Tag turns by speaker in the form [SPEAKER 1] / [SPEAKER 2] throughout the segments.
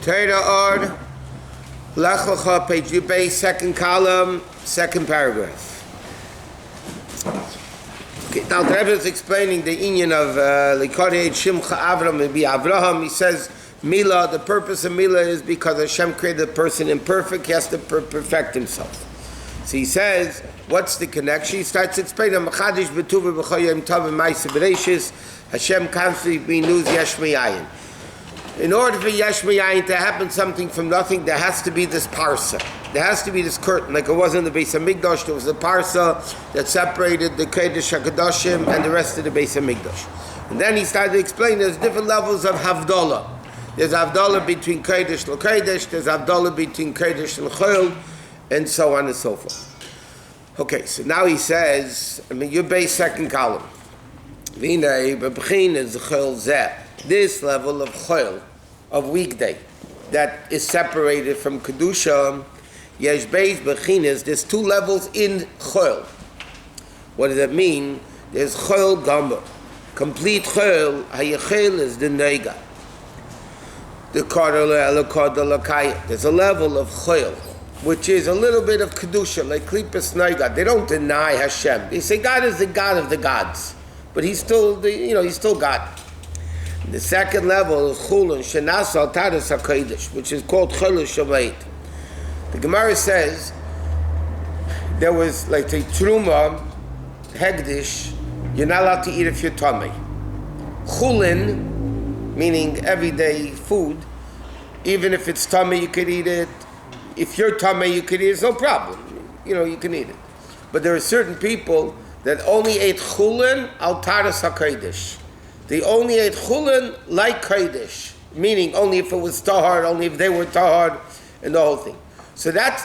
[SPEAKER 1] Torah Ord, Lecha, page Yubei, second column, second paragraph. Okay, now the Rabbi is explaining the inyan of Liadi Shimcha Avram and Avraham. He says Milah, the purpose of Milah is because Hashem created the person imperfect, he has to perfect himself. So he says, what's the connection? He starts explaining Hashem constantly renews Yesh Mayayin. In order for Yesh Mayayin to happen something from nothing, there has to be this parsa. There has to be this curtain, like it was in the Beis HaMikdash. There was a parsa that separated the Kodesh HaKadoshim and the rest of the Beis HaMikdash. And then he started to explain there's different levels of Havdalah. There's Havdalah between Kodesh and Kodesh, there's Havdalah between Kodesh and Chol, and so on and so forth. Okay, so now he says, your base second column. This level of Chol, of weekday, that is separated from Kedusha, Yesh Beis Bechinas, there's two levels in Chol. What does that mean? There's Chol Gamba. Complete Chol, Hayachel is the Neiga. There's a level of Chol, which is a little bit of Kedusha, like Klipas Neiga. They don't deny Hashem. They say God is the God of the gods. But he's still, he's still God. The second level is Chulun, Shenas al Taras HaKodesh, which is called Chol Shamayit. The Gemara says there was like a Truma, Hegdish, you're not allowed to eat if you're tummy. Chulin, meaning everyday food, even if it's tummy, you could eat it. If you're tummy, you could eat it, it's no problem. You can eat it. But there are certain people that only ate chulin al taras hakodesh. They only ate chulin like kodesh, meaning only if it was tahar, only if they were tahar, and the whole thing. So that's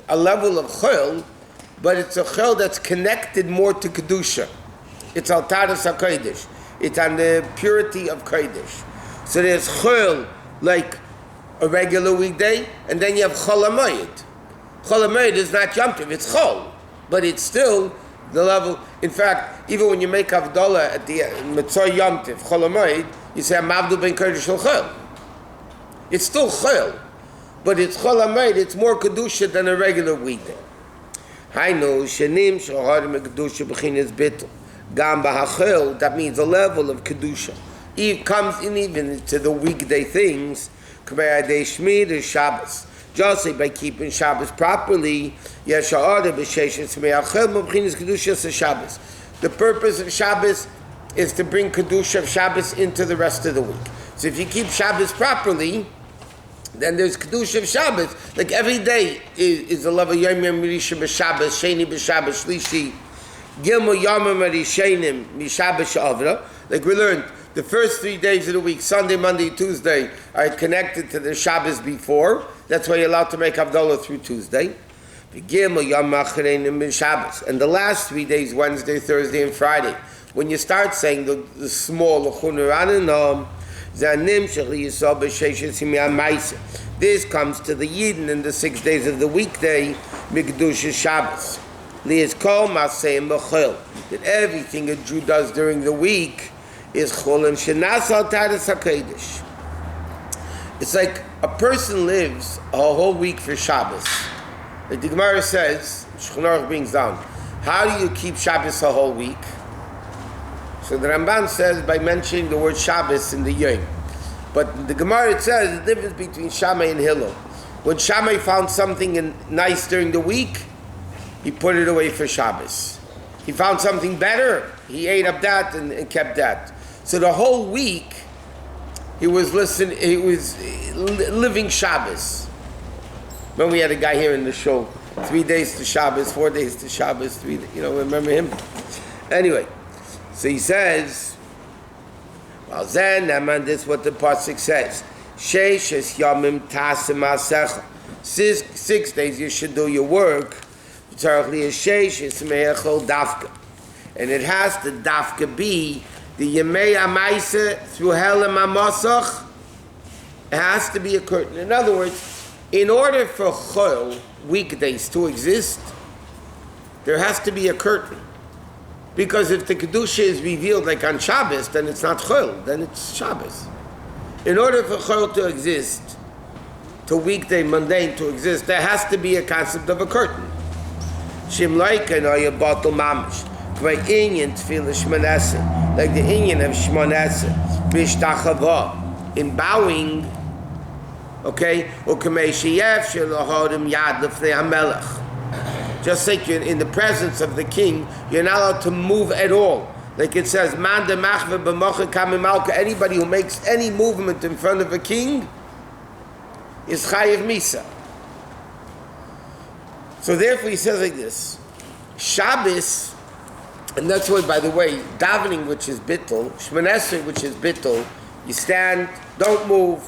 [SPEAKER 1] a level of chul, but it's a chul that's connected more to kedusha. It's al taras hakodesh. It's on the purity of kodesh. So there's chul like a regular weekday, and then you have chol hamoed. Chol hamoed is not Yom Tov, it's chol, but it's still the level. In fact, even when you make Havdalah at the Mitzvah Yom Tov, chol hamoed, you say Mavdu ben kodesh shel chol. It's still chol, but it's chol hamoed. It's more kedusha than a regular weekday. Hainu shenim shoharim kedusha b'chinas bittul gam b'hachol. That means a level of kedusha. It comes in even to the weekday things. Just like by keeping Shabbos properly, the purpose of Shabbos is to bring Kedusha of Shabbos into the rest of the week. So if you keep Shabbos properly, then there's Kedusha of Shabbos. Like every day is a level Yom Yom Rishon b'Shabbos, Sheni b'Shabbos, Shlishi, Gimel Yomim Rishenim Mishabbos Avra. Like we learned, the first 3 days of the week, Sunday, Monday, Tuesday, are connected to the Shabbos before. That's why you're allowed to make Havdalah through Tuesday. And the last 3 days, Wednesday, Thursday, and Friday, when you start saying the small, this comes to the Yidden in the 6 days of the weekday, Mikdush Shabbos. That everything a Jew does during the week is chulin shenas al taras hakodesh. It's like a person lives a whole week for Shabbos. Like the Gemara says, Shneur brings down, how do you keep Shabbos a whole week? So the Ramban says by mentioning the word Shabbos in the Yom. But the Gemara it says the difference between Shammai and Hillel. When Shammai found something nice during the week, he put it away for Shabbos. He found something better, he ate up that and kept that. So the whole week, he was living Shabbos. Remember we had a guy here in the show, 3 days to Shabbos, 4 days to Shabbos, remember him? Anyway, so he says, well then, this is what the pasuk says. 6 yamim tasim asecha. 6 days you should do your work. And it has to dafka be the Yemei Amaisa through Helam Amasach. It has to be a curtain. In other words, in order for Chol, weekdays, to exist, there has to be a curtain. Because if the Kedusha is revealed like on Shabbos, then it's not Chol, then it's Shabbos. In order for Chol to exist, to weekday mundane to exist, there has to be a concept of a curtain. Like the inyan of Shmonesa, in bowing, okay? Just like in the presence of the king, you're not allowed to move at all. Like it says, anybody who makes any movement in front of a king is chayiv misa. So therefore he says like this, Shabbos, and that's why, by the way, davening, which is bittul, Shmonesrei, which is bittul, you stand, don't move,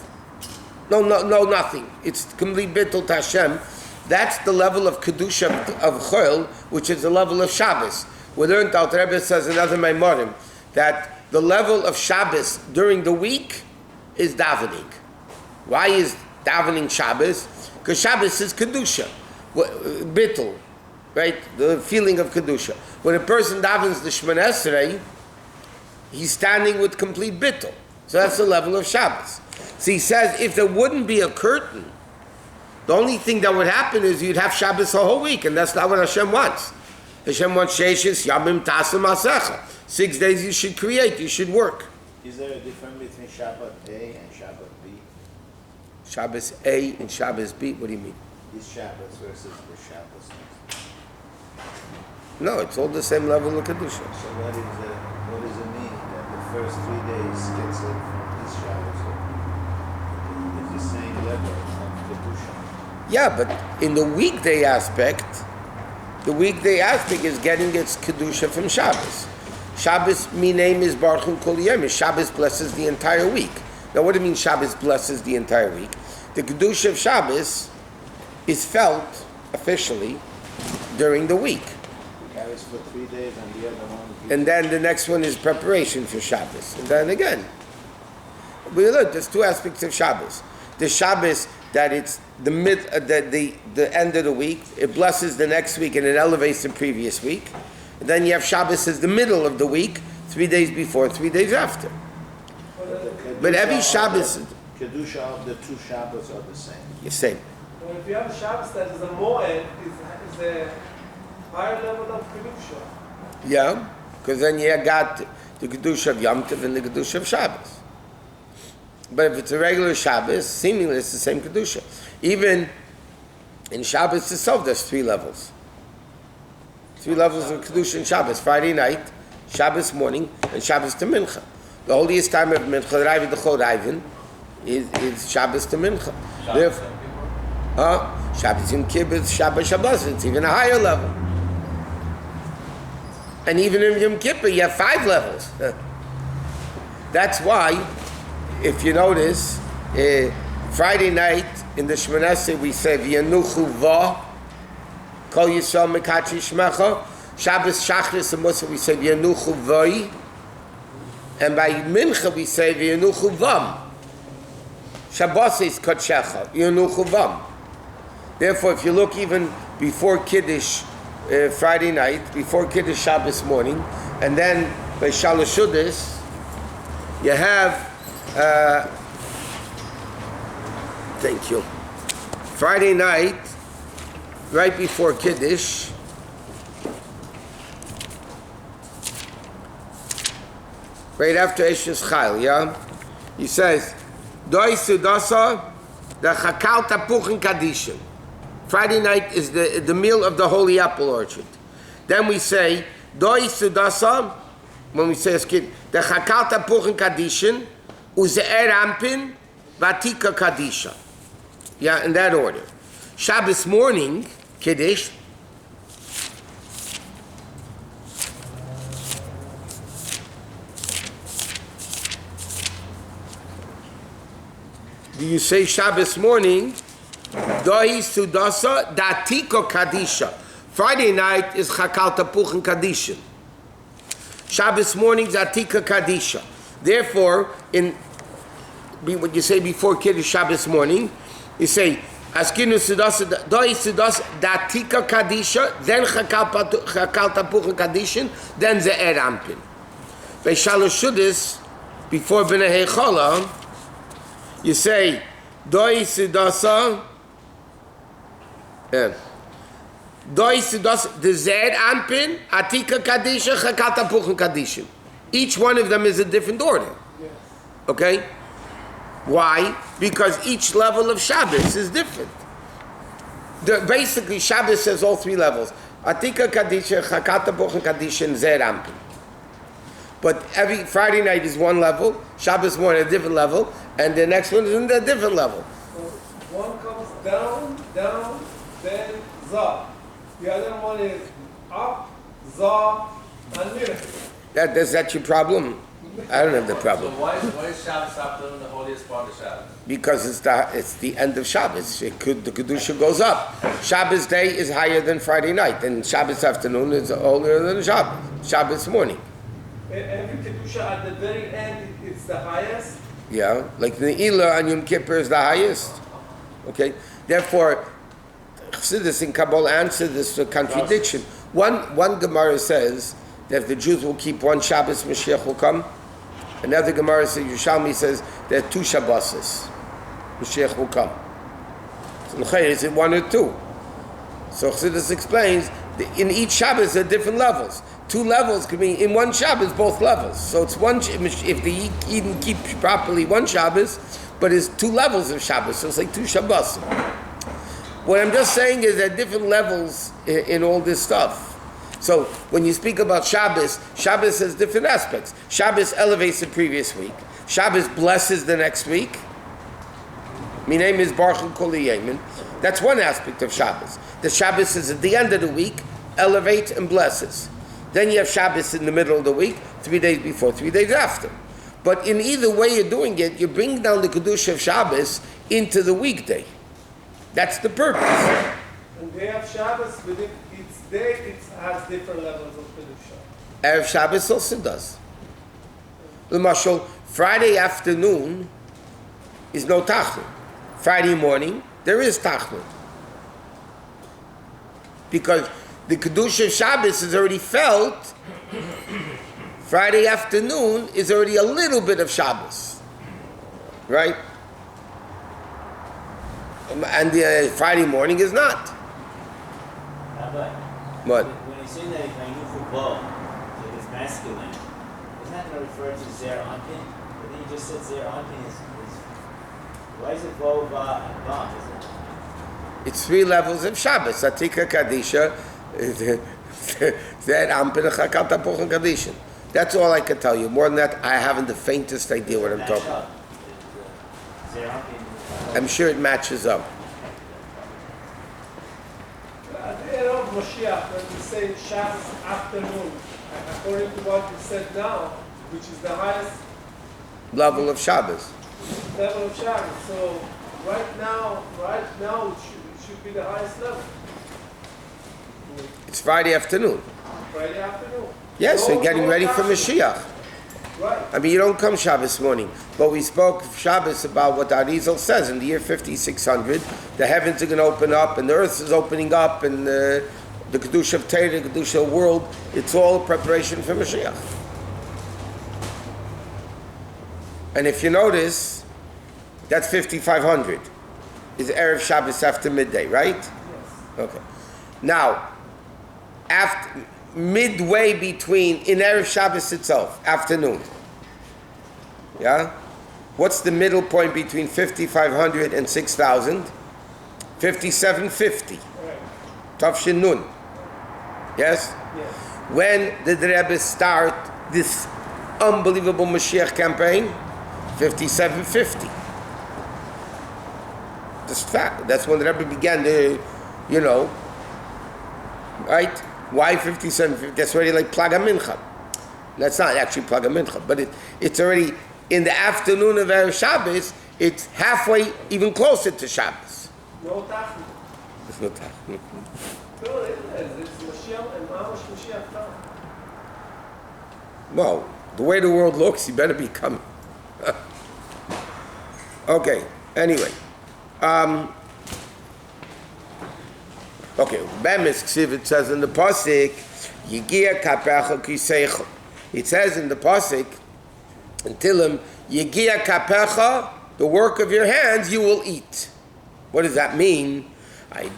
[SPEAKER 1] no, nothing. It's complete bittul to Hashem. That's the level of kedusha of Chol, which is the level of Shabbos. We learned out, the Rebbe says in other Maamarim, that the level of Shabbos during the week is davening. Why is davening Shabbos? Because Shabbos is kedusha, bittul, right? The feeling of kedusha. When a person davens the Shmonesrei, he's standing with complete bittul. So that's the level of Shabbos. So he says, if there wouldn't be a curtain, the only thing that would happen is you'd have Shabbos the whole week, and that's not what Hashem wants. Hashem wants Sheishis Yamim Tasem Asecha. 6 days you should create, you should work.
[SPEAKER 2] Is there a difference between Shabbat A and Shabbat B?
[SPEAKER 1] Shabbos A and Shabbos B, what do you mean?
[SPEAKER 2] This Shabbos versus the Shabbos.
[SPEAKER 1] No, it's all the same level of Kedusha.
[SPEAKER 2] So what does it mean that the first 3 days gets it from this Shabbos? It's the same level of Kedusha.
[SPEAKER 1] Yeah, but in the weekday aspect is getting its Kedusha from Shabbos. Shabbos, my name is Baruch Hu Kol Yom. Shabbos blesses the entire week. Now what do you mean Shabbos blesses the entire week? The Kedusha of Shabbos is felt officially during the week.
[SPEAKER 2] Carries for 3 days and the other one.
[SPEAKER 1] And then the next one is preparation for Shabbos. And then again, we learned there's two aspects of Shabbos. The Shabbos that it's the end of the week, it blesses the next week and it elevates the previous week. And then you have Shabbos as the middle of the week, 3 days before, 3 days after. But every Shabbos,
[SPEAKER 2] Kedusha of the two Shabbos are the same.
[SPEAKER 1] The same.
[SPEAKER 3] Well, if you have a Shabbos that is a moed, is a higher level of Kedusha.
[SPEAKER 1] Yeah, because then you got the Kedusha of Yom Tov and the Kedusha of Shabbos. But if it's a regular Shabbos, seemingly it's the same Kedusha. Even in Shabbos itself, there's 3 levels. 3 levels of Kedusha in Shabbos. Friday night, Shabbos morning, and Shabbos to Mincha. The holiest time of Mincha, Ravi the Chod Ivan, is Shabbos to Mincha. Shabbos Yom Kippur, Shabbos Shabbos, it's even a higher level. And even in Yom Kippur, you have 5 levels. That's why, if you notice, Friday night in the Shmonesrei we say V'yanuchu va Kol Yisrael Mekachi Shmecha. Shabbos Shachris and Musa we say V'yanuchu vai, and by Mincha we say V'yanuchu vam. Shabbos is Kodshecha V'yanuchu vam. Therefore, if you look even before Kiddush Friday night, before Kiddush Shabbos morning, and then by Shalosh Shudas, you have thank you. Friday night, right before Kiddush, right after Eshes Chayil, yeah? He says, Doi Sudasa, the Chakal Tapuchin Kadishin. Friday night is the meal of the Holy Apple Orchard. Then we say, Doi Sudasa, when we say as kid, the Chakal Tapuchin Kadishin, Uze'er Ampin, Vatika Kadisha. Yeah, in that order. Shabbos morning, Kiddush. Do you say Shabbos morning? Dahi Sudasa Datiko Kadisha. Friday night is Chakal Tapuchin Kadishin. Shabbos morning is Atika Kadisha. Therefore, what you say before Kiddush Shabbos morning, you say Askinu Sudasa Dahi Sudasa Datika Kadisha, then Chakal Tapuchin Kadishin, then Ze'er Ampin. By Shalosh Shudas, before B'nai Chala, you say Doi Sidasa. Doi Sidasa. The Zed Anpin, Atika Kadisha, Chakata Puchen Kadishim. Each one of them is a different order.
[SPEAKER 3] Yes.
[SPEAKER 1] Okay? Why? Because each level of Shabbos is different. Basically, Shabbos says all three levels. Atika Kadisha, Chakata Puchen Kadishim, Zed Anpin. But every Friday night is one level, Shabbos morning a different level, and the next one is in a different level.
[SPEAKER 3] So one comes down, then za. The other one is up, za, and Milah.
[SPEAKER 1] That's your problem? I don't have the
[SPEAKER 4] So
[SPEAKER 1] problem.
[SPEAKER 4] why is Shabbos afternoon the holiest part of Shabbos?
[SPEAKER 1] Because it's the end of Shabbos. The Kedusha goes up. Shabbos day is higher than Friday night, and Shabbos afternoon is older than Shabbos morning.
[SPEAKER 3] Every Kedusha at the very end, it's the highest.
[SPEAKER 1] Yeah, like the Ilah on Yom Kippur is the highest. Okay, therefore, Chassidus in Kabbalah answer this contradiction. One Gemara says that if the Jews will keep one Shabbos, Mashiach will come. Another Gemara says, Yerushalmi says that 2 Shabboses, Mashiach will come. So is it 1 or 2? So Chassidus explains that in each Shabbos there are different levels. 2 levels could be in one Shabbos, both levels. So it's one, if the Eden keep properly one Shabbos, but it's 2 levels of Shabbos, so it's like 2 Shabbos. What I'm just saying is there are different levels in all this stuff. So when you speak about Shabbos, Shabbos has different aspects. Shabbos elevates the previous week. Shabbos blesses the next week. My name is Baruch Kol Yemen. That's one aspect of Shabbos. The Shabbos is at the end of the week, elevates and blesses. Then you have Shabbos in the middle of the week, 3 days before, 3 days after. But in either way you're doing it, you're bringing down the Kedusha of Shabbos into the weekday. That's the purpose.
[SPEAKER 3] And they have Shabbos within each day, it has different levels of Kedusha.
[SPEAKER 1] Erev Shabbos also does. L'mashal, Friday afternoon is no Tachnun. Friday morning, there is Tachnun. Because the Kedusha of Shabbos is already felt. Friday afternoon is already a little bit of Shabbos. Right? And the Friday morning is not.
[SPEAKER 5] Rabbi,
[SPEAKER 1] What?
[SPEAKER 5] when you say that it's Mainu Bo, so it's masculine, isn't that going to refer to Zer Anpin? But then you just said Zer Anpin is why is it Bo, Va, and Ba? Is it?
[SPEAKER 1] It's 3 levels of Shabbos. Atika Kadisha, Zed Ampin, Chakat Tapuch and Kadisha. That's all I can tell you. More than that, I haven't the faintest idea what I'm talking about.
[SPEAKER 5] Zer Anpin.
[SPEAKER 1] I'm sure it matches up.
[SPEAKER 3] At the end of Moshiach, when we say Shabbos afternoon, according to what you said now, which is the highest
[SPEAKER 1] Level of Shabbos.
[SPEAKER 3] level of Shabbos. So right now it should be the highest level.
[SPEAKER 1] It's Friday afternoon.
[SPEAKER 3] Friday afternoon.
[SPEAKER 1] Yes, we're getting ready for
[SPEAKER 3] Tachnun.
[SPEAKER 1] Mashiach.
[SPEAKER 3] Right.
[SPEAKER 1] I mean, you don't come Shabbos morning. But we spoke of Shabbos about what Arizal says in the year 5600. The heavens are going to open up, and the earth is opening up, and the Kedusha of Torah, the Kedusha of the world. It's all preparation for Mashiach. And if you notice, that's 5500. Is Erev Shabbos after midday, right?
[SPEAKER 3] Yes.
[SPEAKER 1] Okay. Now, after midway between in Erev Shabbos itself, afternoon. Yeah? What's the middle point between 5,500 and 6,000? 5750.
[SPEAKER 3] Right.
[SPEAKER 1] Tafshin Nun. Yes?
[SPEAKER 3] Yes.
[SPEAKER 1] When did the Rebbe start this unbelievable Mashiach campaign? 5750. That's fact. That's when the Rebbe began to, right? Why 5750? That's already like Plaga Mincha. That's not actually Plaga Mincha, but it's already in the afternoon of Erev Shabbos, it's halfway, even closer to Shabbos.
[SPEAKER 3] No Tachnun.
[SPEAKER 1] There's no time.
[SPEAKER 3] No, it is. It's Mashiach and Mamash Mashiach time.
[SPEAKER 1] Well, the way the world looks, you better be coming. Okay, anyway. Okay, Bemis Ksiv, it says in the Pasik, Yigia Kapecha Kiseicha. It says in the Pasik, in Tillim, Yigia Kapecha the work of your hands, you will eat. What does that mean? Through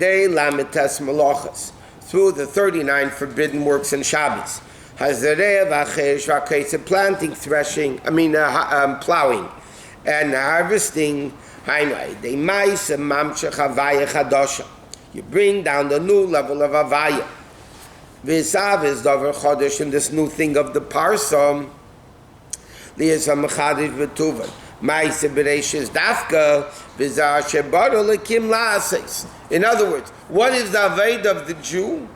[SPEAKER 1] the 39 forbidden works in Shabbos. Planting, threshing, plowing, and harvesting. You bring down the new level of Havaya. V'esav is davar chodesh in this new thing of the parsam. Li'esam mechadish v'tuvan. Ma'aseh bereishis dafka v'zah shebaro lekim la'ases. In other words, what is the Aved of the Jew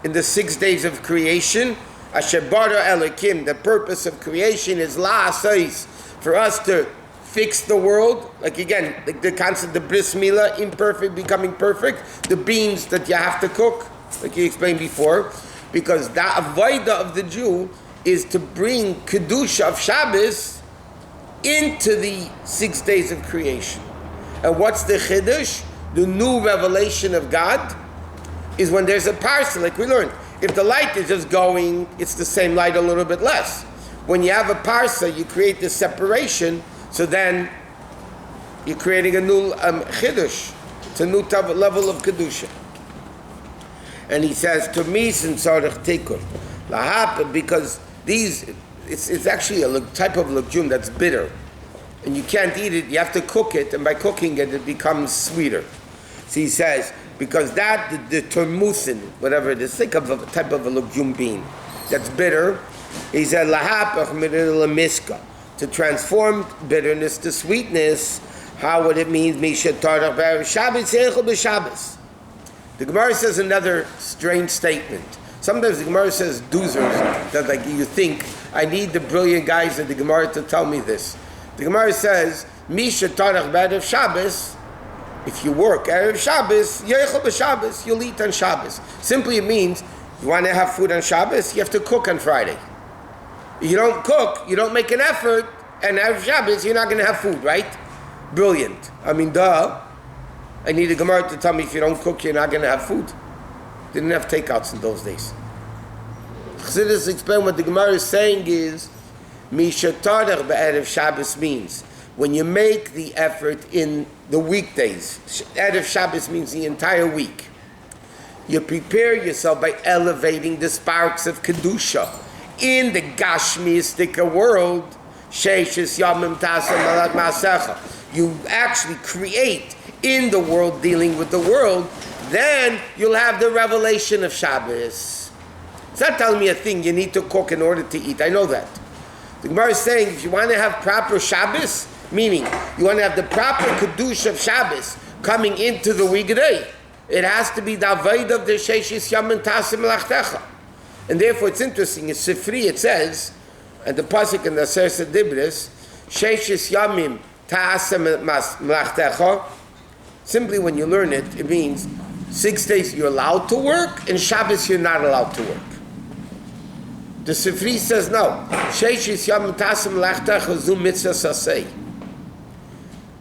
[SPEAKER 1] in the 6 days of creation? Ashebaro Elokim, the purpose of creation is la'ases, for us to fix the world. Like again, like the concept of Bris, Milah, imperfect becoming perfect, the beans that you have to cook, like you explained before, because the avodah of the Jew is to bring kedusha of Shabbos into the 6 days of creation. And what's the chiddush? The new revelation of God is when there's a parcel, like we learned. If the light is just going, it's the same light, a little bit less. When you have a parsa, you create this separation, so then you're creating a new chiddush. It's a new level of kedusha. And he says, to me, tzorech tikkun, lahap, because it's actually a type of legume that's bitter, and you can't eat it. You have to cook it, and by cooking it, it becomes sweeter. So he says, because that the termusin, whatever it is, think of a type of a legume bean that's bitter. He said, lahapach miska, to transform bitterness to sweetness. How would it mean? Shabbos. The Gemara says another strange statement. Sometimes the Gemara says doozers, that like you think, I need the brilliant guys of the Gemara to tell me this. The Gemara says, Misha Tarach B'Erev Shabbos, if you work Erev Shabbos, Yechol B'Shabbos, you'll eat on Shabbos. Simply it means, you want to have food on Shabbos, you have to cook on Friday. If you don't cook, you don't make an effort, and Erev Shabbos, you're not going to have food, right? Brilliant. I mean, duh. I need a Gemara to tell me if you don't cook, you're not going to have food. Didn't have takeouts in those days. Chassidus explain what the Gemara is saying is, Misha Tarach B'Erev Shabbos means, when you make the effort in the weekdays, Erev Shabbos means the entire week, you prepare yourself by elevating the sparks of Kedusha in the Gashmiistic world. Sheishis Yamim Tasam Malat Masecha. You actually create in the world, dealing with the world, then you'll have the revelation of Shabbos. It's not telling me a thing you need to cook in order to eat. I know that. The Gemara is saying if you want to have proper Shabbos, meaning you want to have the proper Kedusha of Shabbos coming into the weekday, it has to be the Avodah of the Sheishis Yamim Tasim Melachtecha. And therefore it's interesting, in Sifri it says, and the Pasuk in the Sefer Dibris, Sheishis Yamim Tasim Melachtecha, simply when you learn it, it means 6 days you're allowed to work, and Shabbos you're not allowed to work. The Sifri says no. Sheishis Yamim Tasim Melachtecha Zu Mitzvah Sasei.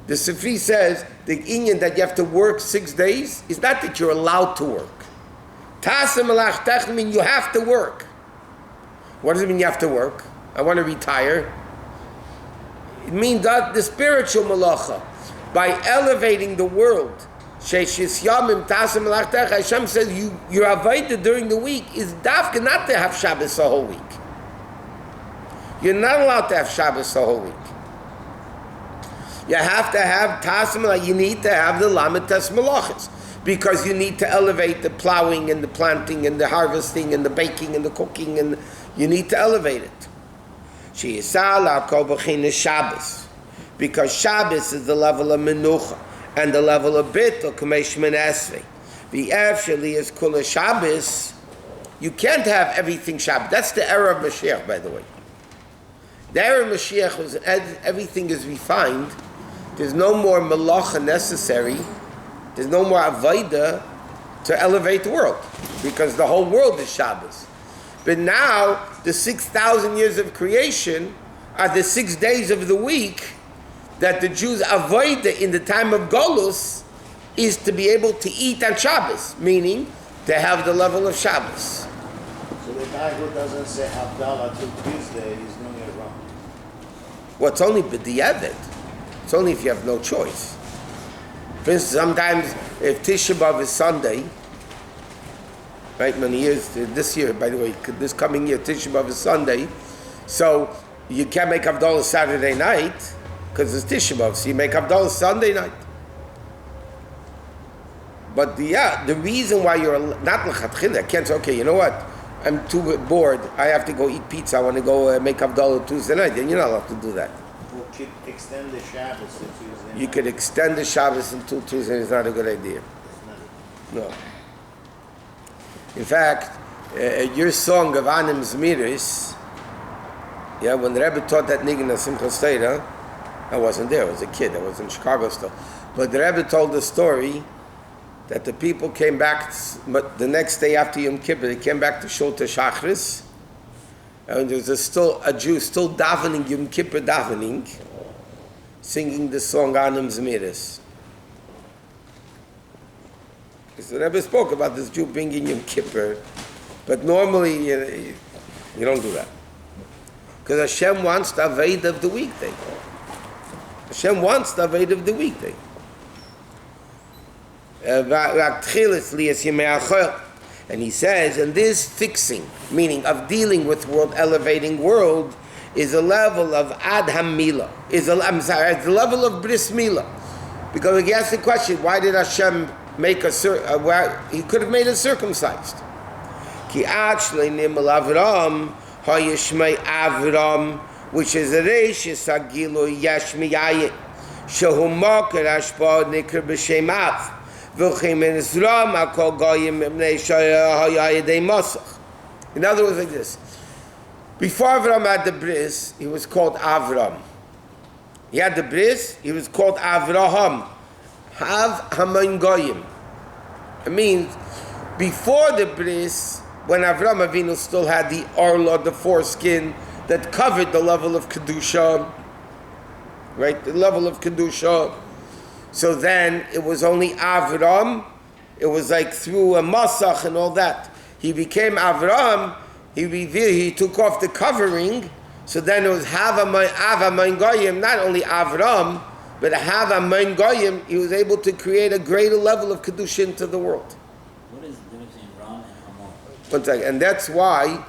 [SPEAKER 1] The Sifri says the inyan that you have to work 6 days is not that you're allowed to work. Tasim Melachtecha means you have to work. What does it mean you have to work? I want to retire. It means that the spiritual malacha, by elevating the world, Sheishis Yamim Tasim Melachtecha, Hashem says your avodah during the week is dafka not to have Shabbos the whole week. You're not allowed to have Shabbos the whole week. You have to have Tasim, you need to have the Lamed Tes Melachos, because you need to elevate the plowing and the planting and the harvesting and the baking and the cooking, and you need to elevate it. Shabbos, because Shabbos is the level of Menucha and the level of Bittul, Kamesh Min Esrei. The Efshali is Kula Shabbos. You can't have everything Shabbos. That's the era of Mashiach, by the way. The era of Mashiach was everything is refined. There's no more Malacha necessary. There's no more Avodah to elevate the world, because the whole world is Shabbos. But now, the 6,000 years of creation are the 6 days of the week that the Jews avoid in the time of Golus is to be able to eat on Shabbos, meaning to have the level of Shabbos.
[SPEAKER 2] So the guy who doesn't say Abdallah to Tuesday is doing it wrong.
[SPEAKER 1] What's only B'di'evet. It's only if you have no choice. For instance, sometimes if Tisha B'Av is Sunday, right, many years, this year, by the way, this coming year, Tisha B'Av is Sunday, so you can't make Havdalah Saturday night, because it's Tisha B'Av, so you make Havdalah Sunday night. But the reason why you're not L'chatchila, I can't say, okay, you know what, I'm too bored, I have to go eat pizza, I want to go make Havdalah Tuesday night, then you're not allowed to do that.
[SPEAKER 2] We'll extend the Shabbos to Tuesday.
[SPEAKER 1] You could extend the Shabbos until Tuesday, it's not a good idea. No. In fact, your song of Anim Zmiris, when the Rebbe taught that niggun at Simchas Torah, I wasn't there, I was a kid, I was in Chicago still. But the Rebbe told the story that the people came back, but the next day after Yom Kippur, they came back to Shulta Shachris, and there was still a Jew still davening, Yom Kippur davening, singing the song Anim Zmiris. Because the Rebbe spoke about this Jew being in Yom Kippur, but normally you don't do that. Because Hashem wants the Aved of the weekday. Hashem wants the Aved of the weekday. And he says, and this fixing, meaning of dealing with world, elevating world, is a level of Adham Milah. It's the level of Bris Milah. Because he asked the question, why did Hashem make he could have made it circumcised? Ki Nimal Avram, Hayishmei Avram, which is a Reishis Hagilu Yashmiyayin, Shehu Makar Ashpa Nikr B'Shem Av, V'chim in Zram HaKol Goyim Ibnei Shayadei Masach. In other words, like this. Before Avram had the Bris, he was called Avram. He had the Bris, he was called Avraham. Hav Haman Goyim. It means, before the Bris, when Avram Avinu still had the Arla, the foreskin, that covered the level of Kedusha, right, the level of Kedusha, so then it was only Avram, it was like through a Masach and all that. He became Avram, he took off the covering, so then it was Hav Haman Goyim, not only Avram, but Hav Haman Goyim, he was able to create a greater level of Kedusha into the world.
[SPEAKER 5] What is the difference between Ram and Hamor?
[SPEAKER 1] One second. And that's why,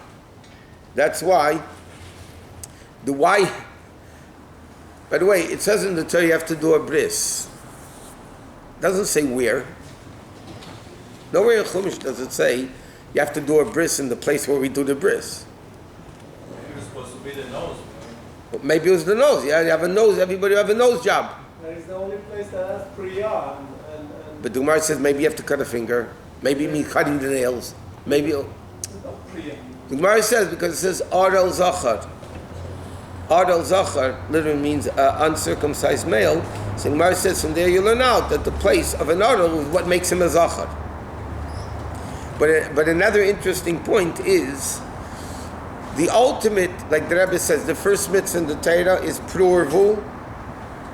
[SPEAKER 1] by the way, it says in the Torah you have to do a bris. It doesn't say where. Nowhere in Chumash does it say you have to do a bris in the place where we do the bris.
[SPEAKER 4] Maybe it was supposed to be the nose.
[SPEAKER 1] Well, maybe it was the nose. Yeah, you have a nose. Everybody have a nose job.
[SPEAKER 3] That is the only place that has Priya.
[SPEAKER 1] But the Gemara says maybe you have to cut a finger. Maybe it means cutting the nails. Maybe. The Gemara says, because it says Arel Zachar. Arel Zachar literally means uncircumcised male. So the Gemara says from there you learn out that the place of an Arel is what makes him a Zachar. But another interesting point is the ultimate, like the Rebbe says, the first mitzvah in the Torah is Prurvu,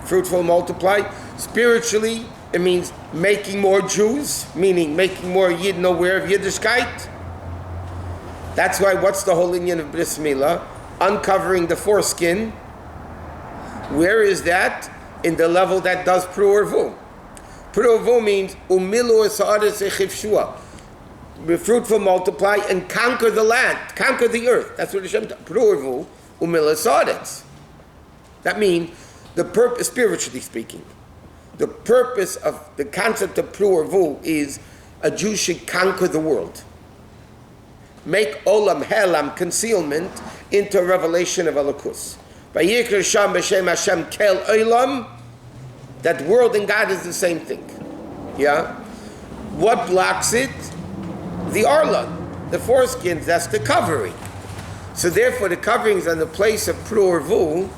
[SPEAKER 1] fruitful, multiply. Spiritually, it means making more Jews, meaning making more Yidden aware of Yiddishkeit. That's why, what's the whole union of Bris Milah? Uncovering the foreskin. Where is that? In the level that does Prurvu. Prurvu means Umilu Esa'aris Echivshua. Be fruitful, multiply, and conquer the land, conquer the earth. That's what Hashem Prurvu Umilu Esa'aris. That means the purpose, spiritually speaking, the purpose of the concept of Prurvu is a Jew should conquer the world. Make Olam Helam, concealment, into a revelation of Elokus. Vayikra Sham B'Shem Hashem Kel Olam, that world and God is the same thing. Yeah? What blocks it? The Arla, the foreskins, that's the covering. So therefore the covering is on the place of Prurvu,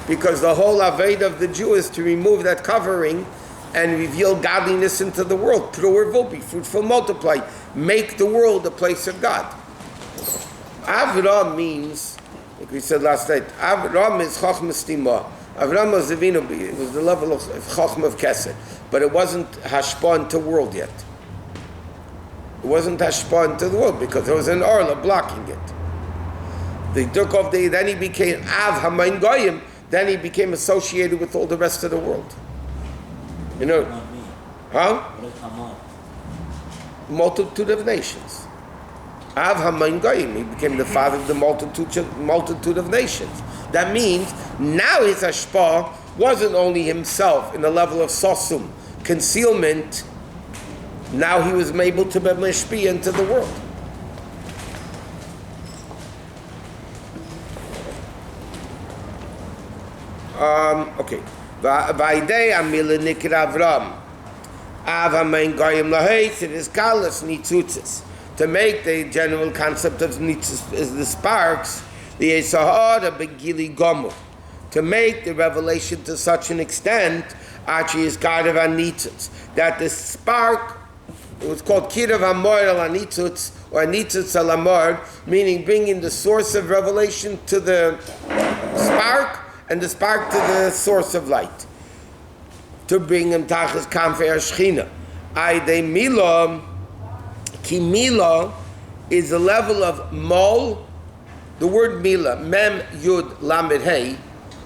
[SPEAKER 1] because the whole Aved of the Jew is to remove that covering and reveal godliness into the world. Prurvu, be fruitful, multiply. Make the world a place of God. Avram means, like we said last night, Avram is Chachma Stima. Avram was it was the level of Chachma of Kesed, but it wasn't Hashpa into the world yet. It wasn't Hashpa into the world because there was an Arla blocking it. They took off then he became Av Haman Goyim, then he became associated with all the rest of the world. You know, huh? Multitude of nations. Av Haman Goyim, he became the father of the multitude of nations. That means now his hashpah wasn't only himself in the level of sosum, concealment. Now he was able to be mashpia into the world. Okay. Vaidei Milah nikra Avram. Av Haman Goyim laheitz, it is kalas nitzutzes. To make the general concept of nitzuz is the sparks, the Yesahar begili gomu. To make the revelation to such an extent, actually is Kirav Anitzutz, that the spark, it was called Kirav Amor al Anitzutz, or Anitzutz al Amor, meaning bringing the source of revelation to the spark, and the spark to the source of light. To bring him Tachas Kamfei Shechina. Aidei Milah, Ki Milah is a level of Mol. The word Milah, Mem Yud Lamed Hey,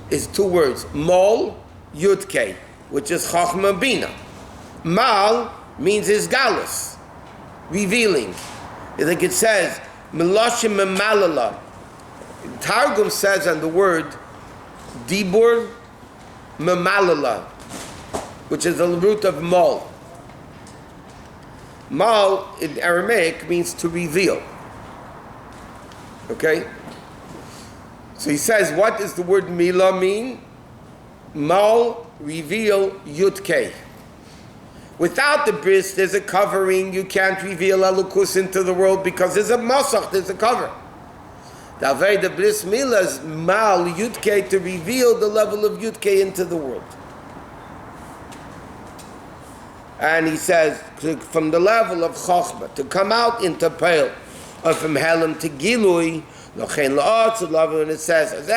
[SPEAKER 1] is two words, Mol Yud Kei, which is Chachma Bina. Mal means is galus, revealing. I think it says Melashim Memalala. Targum says on the word Dibur Memalala, which is the root of Mol. Mal in Aramaic means to reveal. Okay? So he says, what does the word Milah mean? Mal, reveal, Yud Kei. Without the bris, there's a covering. You can't reveal Elokus into the world because there's a masach, there's a cover. The bris Milah is Mal, Yud Kei, to reveal the level of Yud Kei into the world. And he says, from the level of Chochmah, to come out into Peil, or from Helam to Gilui, and it says, it's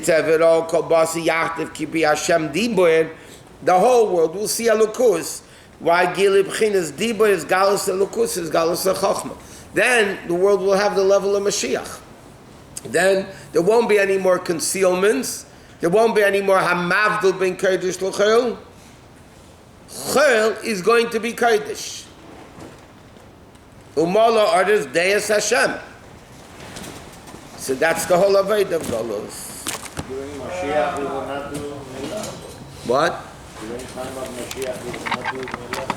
[SPEAKER 1] Evero Kobasi Yachtiv Kibi Hashem Dibur, the whole world will see Elokus. Why Gilib Chinas Dibur is Galus Elokus, is Galus Chochmah. Then the world will have the level of Mashiach. Then there won't be any more concealments. There won't be any more Hamavdul ben Kodesh L'Chol. Chol is going to be Kodesh. Umala orders Deus Hashem. So that's the whole avoid of Golos.
[SPEAKER 2] During Mashiach, we will not do Milah.
[SPEAKER 1] What?
[SPEAKER 2] During time of Mashiach, we will not do Milah.